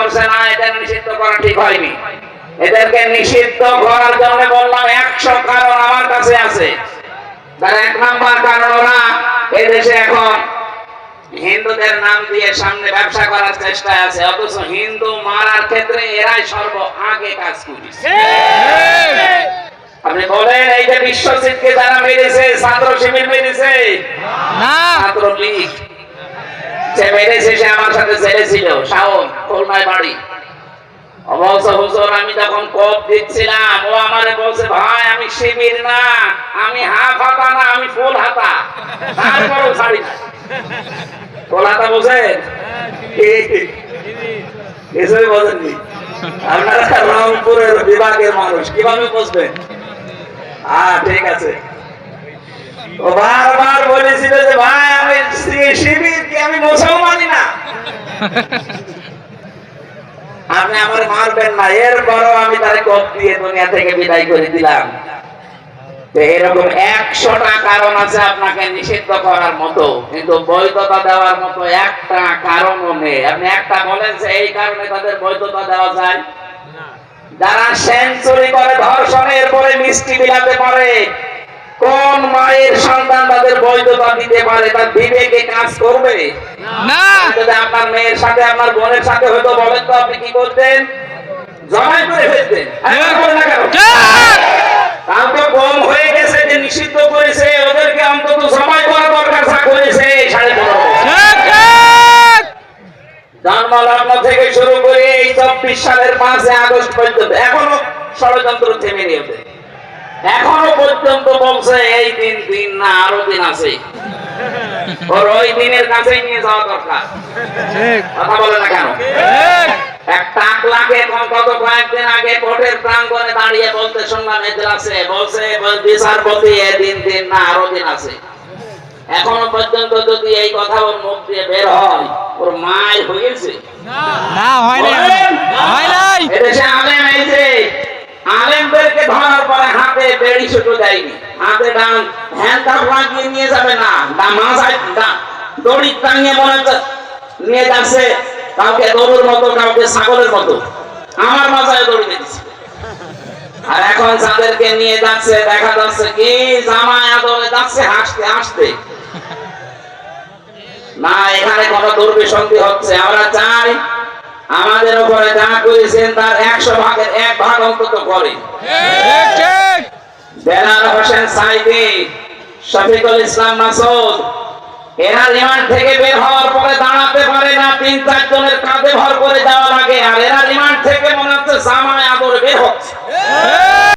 বলছে না এটা নিষিদ্ধ করা ঠিক হয়নি। এদেরকে নিষিদ্ধ করার জন্য বললাম 100 কারণ আমার কাছে আছে। তার 1 নাম্বার কারণ ওরা এদেশে এখন হিন্দুদের নাম দিয়ে সামনে ব্যবসা করার চেষ্টা আছে, অথচ হিন্দু মারার ক্ষেত্রে এরাই সর্ব আগে কাজ করেছে। আপনি বলেন এই যে বিশ্বজিৎকে যারা মেরেছে, ছাত্র শিবির মেরেছে না, ছাত্র লীগ যে মেরেছে, সে আমার সাথে জেলে ছিল, শাওন খুলনায় বাড়ি। অবশ্য হুজুর আমি যখন কোপ দিচ্ছিলাম ও আমারে বলছে ভাই আমি শিবির না, আমি হাফ হাতা না, আমি ফুল হাতা। তারপরও ছাড়ি না। ফুল হাতা বোঝেন? কিছুই বোঝেননি আপনারা, রংপুরের বিভাগের মানুষ, কিভাবে বুঝবেন? ঠিক আছে। ও বারবার বলেছিল যে ভাই আমি শিবির কি, আমি মুসলমানই না, আপনি আমার মারবেন না। এরপরও আমি তারে কোপ দিয়ে দুনিয়া থেকে বিদায় করে দিলাম। এরকম 100টা কারণ আছে আপনাকে নিষিদ্ধ করার মতো, কিন্তু বৈধতা দেওয়ার মতো একটা কারণও নেই। আপনি একটা বলেন যে এই কারণে তাদের বৈধতা দেওয়া যায়। যারা সেঞ্চুরি করে ধর্ষণের পরে মিষ্টি বিলাতে পারে, কোন মায়ের সন্তান তাদের বৈধতা দিতে পারে? তার বিবেকে কাজ করবে না। যদি আপনার মেয়ের সাথে আপনার বোনের সাথে হয়তো বলেন তো আপনি কি করতেন? জমাই করে ফেলতেন। তাও তো কম হয়ে গেছে যে নিষিদ্ধ করেছে, ওদেরকে অন্তত জমাই করা দরকার। যা করেছে 15.5 জন্মলগ্ন থেকে শুরু করে এই 24 সালের 5 আগস্ট পর্যন্ত এখনো ষড়যন্ত্র থেমে নেই। এখনো পর্যন্ত বলছে এই দিন দিন না, আরো দিন আছে। ওর ওই দিনের কাছেই নিয়ে যাওয়া দরকার। কথা বলে না কেন? এক টাকলাকে কত কয়েকদিন আগে কোর্টের প্রাঙ্গণে দাঁড়িয়ে বলতে শুনলাম এজলাসে, বলছে বিচারপতি দিন দিন না, আরো দিন আছে। এখনো পর্যন্ত যদি এই কথা ওর মুখ দিয়ে বের হয়, ওর মায়ের হয়েছে না, হয় নাই। এদেশে আলেম এই যে আলেমদেরকে ধরার পরে হাতে বেড়ি ছোট দেয়নি, হাতে ডান হ্যান্ডকাপ লাগিয়ে নিয়ে যাবে না, মাথায় দড়ি টাঙিয়ে মনে নিয়ে যাচ্ছে, কাউকে গরুর মতো, কাউকে ছাগলের মতো। আমার মাথায় দড়ি দিচ্ছে। আর এখন যাদেরকে নিয়ে যাচ্ছে দেখা যাচ্ছে কি জামায় আদরে যাচ্ছে হাসতে হাসতে। না, এখানে কোনো দুর্বিসন্ধি হচ্ছে। আমরা চাই আমাদের উপরে যা করেছেন তার 100 ভাগের 1 ভাগ অন্তত করে। বেলাল হোসেন সাইদি, শফিকুল ইসলাম মাসুদ, এরা রিমান্ড থেকে বের হওয়ার পরে দাঁড়াতে পারে না, 3-4 জনের কাঁধে ভর করে যাওয়া লাগে। আর এরা রিমান্ড থেকে মনে হচ্ছে জামায় আদর বের হচ্ছে।